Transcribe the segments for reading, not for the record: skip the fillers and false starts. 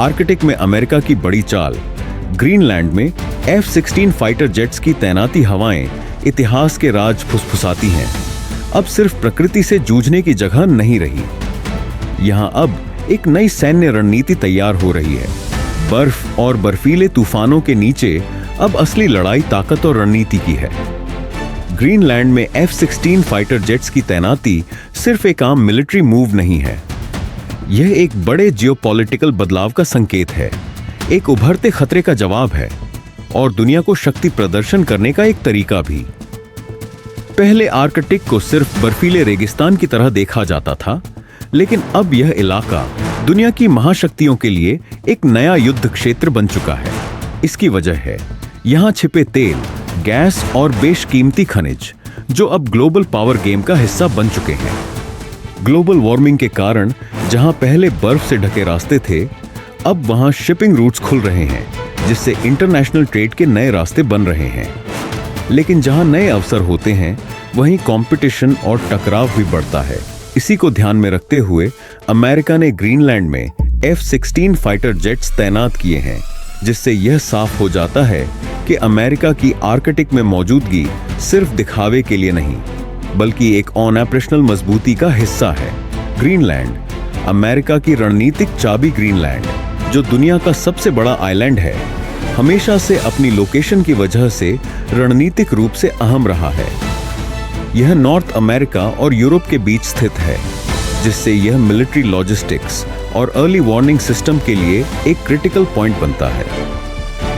Arctic में America की बड़ी चाल, ग्रीनलैंड में F-16 फाइटर जेट्स की तैनाती हवाएं इतिहास के राज फुसफुसाती हैं। अब सिर्फ प्रकृति से जूझने की जगह नहीं रही, यहां अब एक नई सैन्य रणनीति तैयार हो रही है। बर्फ और बर्फीले तूफानों के नीचे अब असली लड़ाई ताकत और रणनीति की है। ग्रीनलैंड में F-16 फाइटर जेट्स की तैनाती सिर्फ एक आम मिलिट्री मूव नहीं है, यह एक बड़े जियोपॉलिटिकल बदलाव का संकेत है, एक उभरते खतरे का जवाब है और दुनिया को शक्ति प्रदर्शन करने का एक तरीका भी। पहले आर्कटिक को सिर्फ बर्फीले रेगिस्तान की तरह देखा जाता था, लेकिन अब यह इलाका दुनिया की महाशक्तियों के लिए एक नया युद्ध क्षेत्र बन चुका है। इसकी वजह है यहां छिपे तेल, गैस और बेशकीमती खनिज जो अब ग्लोबल पावर गेम का हिस्सा बन चुके हैं। ग्लोबल वार्मिंग के कारण जहां पहले बर्फ से ढके रास्ते थे, अब वहां शिपिंग रूट्स खुल रहे हैं, जिससे इंटरनेशनल ट्रेड के नए रास्ते बन रहे हैं। लेकिन जहां नए अवसर होते हैं, वहीं कंपटीशन और टकराव भी बढ़ता है। इसी को ध्यान में रखते हुए अमेरिका ने ग्रीनलैंड में F-16 फाइटर जेट्स तैनात किए हैं, जिससे यह साफ हो जाता है कि अमेरिका की आर्कटिक में मौजूदगी सिर्फ दिखावे के लिए नहीं, बल्कि एक ऑपरेशनल मजबूती का हिस्सा है। ग्रीनलैंड, अमेरिका की रणनीतिक चाबी ग्रीनलैंड, जो दुनिया का सबसे बड़ा आइलैंड है, हमेशा से अपनी लोकेशन की वजह से रणनीतिक रूप से अहम रहा है। यह नॉर्थ अमेरिका और यूरोप के बीच स्थित है, जिससे यह मिलिट्री लॉजिस्टिक्स और अर्ली वार्निंग सिस्टम के लिए एक क्रिटिकल पॉइंट बनता है।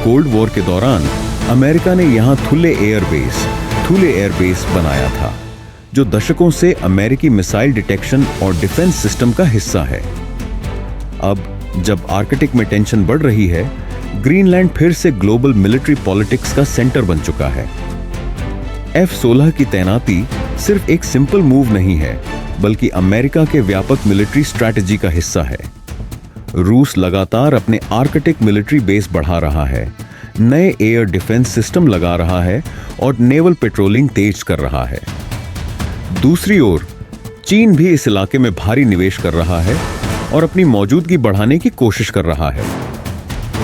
कोल्ड वॉर के दौरान अमेरिका ने यहां थुले एयरबेस बनाया था, जो दशकों से अमेरिकी मिसाइल डिटेक्शन और डिफेंस सिस्टम का हिस्सा है। अब जब आर्कटिक में टेंशन बढ़ रही है, ग्रीनलैंड फिर से ग्लोबल मिलिट्री पॉलिटिक्स का सेंटर बन चुका है। F-16 की तैनाती सिर्फ एक सिंपल मूव नहीं है, बल्कि अमेरिका के व्यापक मिलिट्री स्ट्रैटेजी का हिस्सा है। रूस लगातार अपने आर्कटिक मिलिट्री बेस बढ़ा रहा है, नए एयर डिफेंस सिस्टम लगा रहा है और नेवल पेट्रोलिंग तेज कर रहा है। दूसरी ओर चीन भी इस इलाके में भारी निवेश कर रहा है और अपनी मौजूदगी बढ़ाने की कोशिश कर रहा है।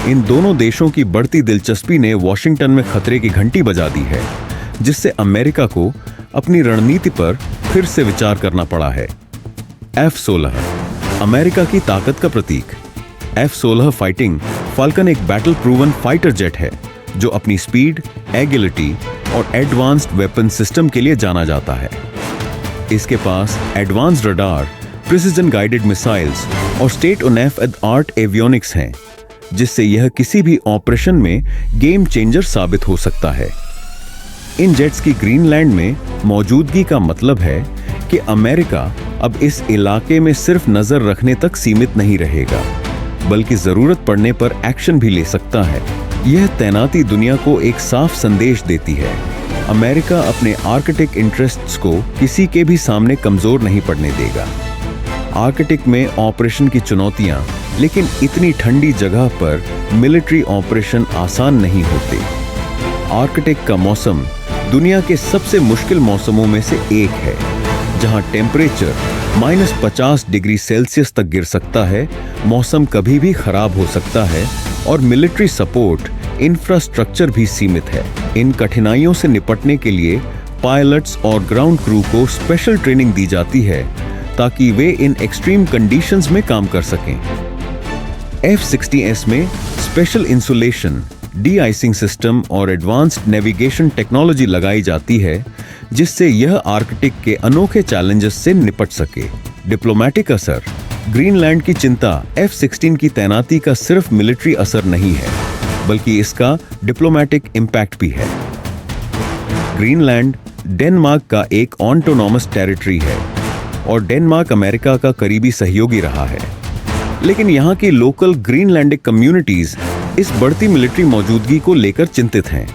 इन दोनों देशों की बढ़ती दिलचस्पी ने वॉशिंगटन में खतरे की घंटी बजा दी है, जिससे अमेरिका को अपनी रणनीति पर फिर से विचार करना पड़ा है। F-16 अमेरिका की ताकत का प्रतीक। F-16 फाइटिंग फाल्कन एक बैटल प्रूवन फाइटर जेट है, जो अपनी स्पीड, एगिलिटी और एडवांस्ड वेपन सिस्टम के लिए जाना जाता है। इसके पास advanced radar, precision guided missiles और state of the art avionics हैं, जिससे यह किसी भी ऑपरेशन में गेम चेंजर साबित हो सकता है। इन जेट्स की ग्रीनलैंड में मौजूदगी का मतलब है कि अमेरिका अब इस इलाके में सिर्फ नजर रखने तक सीमित नहीं रहेगा, बल्कि जरूरत पड़ने पर एक्शन भी ले सकता है। यह तैनाती दुनिया को एक साफ संदेश देती है, अमेरिका अपने आर्कटिक इंटरेस्ट्स को किसी के भी सामने कमजोर नहीं पड़ने देगा। आर्कटिक में ऑपरेशन की चुनौतियां, लेकिन इतनी ठंडी जगह पर मिलिट्री ऑपरेशन आसान नहीं होते। आर्कटिक का मौसम दुनिया के सबसे मुश्किल मौसमों में से एक है, जहां टेम्परेचर -50 डिग्री सेल्सियस तक गिर सकता है, मौसम कभी भी खराब हो सकता है और मिलिट्री सपोर्ट, इंफ्रास्ट्रक्चर भी सीमित है। इन कठिनाइयों से निपटने के लिए पायलट्स और ग्राउंड क्रू को स्पेशल ट्रेनिंग दी जाती है, ताकि वे इन एक्सट्रीम कंडीशंस में काम कर सकें। F-16S में स्पेशल इंसुलेशन, डी-आइसिंग सिस्टम और एडवांस्ड नेविगेशन टेक्नोलॉजी लगाई जाती है, जिससे यह आर्कटिक के अनोखे चैलेंजेस से निपट सके। डिप्लोमेटिक असर। ग्रीनलैंड की चिंता F-16 की तैनाती का सिर्फ मिलिट्री असर नहीं है, बल्कि इसका डिप्लोमेटिक इम्पैक्ट भी है। ग्रीनलैंड डेनमार्क का एक ऑटोनॉमस टेरिटरी है और डेनमार्क अमेरिका का करीबी सहयोगी रहा है, लेकिन यहाँ की लोकल ग्रीनलैंडिक कम्युनिटीज इस बढ़ती मिलिट्री मौजूदगी को लेकर चिंतित हैं।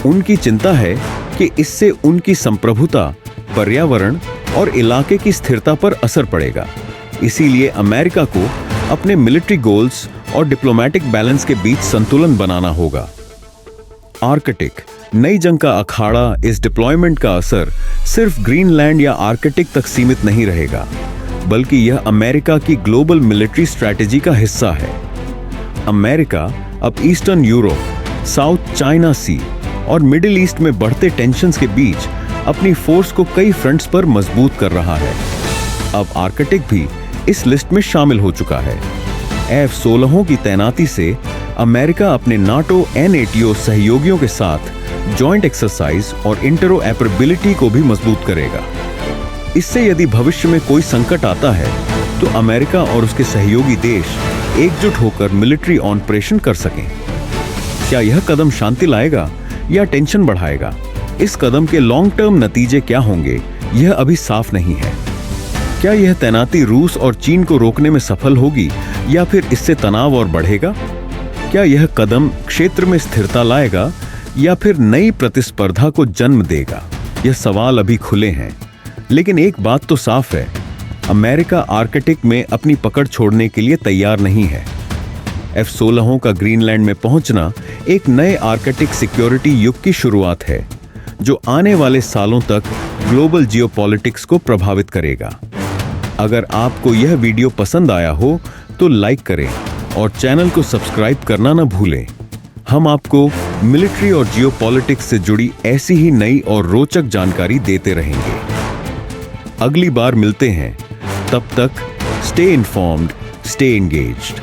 उनकी चिंता है कि इससे उनकी संप्रभुता, पर्यावरण और इलाके की स्थिरता पर असर पड़ेगा। इसीलिए अमेरिका को अपने मिलिट्री गोल्स और डिप्लोमेटिक बैलेंस के बीच संतुलन बनाना होगा। आर्कटिक नई जंग का अखाड़ा। इस डिप्लॉयमेंट का असर सिर्फ ग्रीनलैंड या आर्कटिक तक सीमित नहीं रहेगा, बल्कि यह अमेरिका की ग्लोबल मिलिट्री स्ट्रैटेजी का हिस्सा है। अमेरिका अब ईस्टर्न यूरोप, साउथ चाइना सी और मिडिल ईस्ट में बढ़ते टेंशन्स के बीच अपनी फोर्स को कई फ्रंट्स पर मजबूत कर रहा है। अब आर्कटिक भी इस लिस्ट में शामिल हो चुका है। F-16 की तैनाती से अमेरिका अपने नाटो NATO सहयोगियों के साथ जॉइंट एक्सरसाइज और इंटरऑपरेबिलिटी को भी मजबूत करेगा। इससे यदि भविष्य में कोई संकट आता है तो अमेरिका और उसके सहयोगी देश एकजुट होकर मिलिट्री ऑपरेशन कर सकें। क्या यह कदम शांति लाएगा या टेंशन बढ़ाएगा? इस कदम के लॉन्ग टर्म नतीजे क्या होंगे, यह अभी साफ नहीं है। क्या यह तैनाती रूस और चीन को रोकने में सफल होगी या फिर इससे तनाव और बढ़ेगा? क्या यह कदम क्षेत्र में स्थिरता लाएगा या फिर नई प्रतिस्पर्धा को जन्म देगा? यह सवाल अभी खुले हैं, लेकिन एक बात तो साफ है, अमेरिका आर्कटिक में अपनी पकड़ छोड़ने के लिए तैयार नहीं है। F-16 का ग्रीनलैंड में पहुंचना एक नए आर्कटिक सिक्योरिटी युग की शुरुआत है, जो आने वाले सालों तक ग्लोबल जियोपॉलिटिक्स को प्रभावित करेगा। अगर आपको यह वीडियो पसंद आया हो तो लाइक करें और चैनल को सब्सक्राइब करना न भूलें। हम आपको मिलिट्री और जियोपॉलिटिक्स से जुड़ी ऐसी ही नई और रोचक जानकारी देते रहेंगे। अगली बार मिलते हैं, तब तक स्टे इन्फॉर्म्ड, स्टे एंगेज्ड।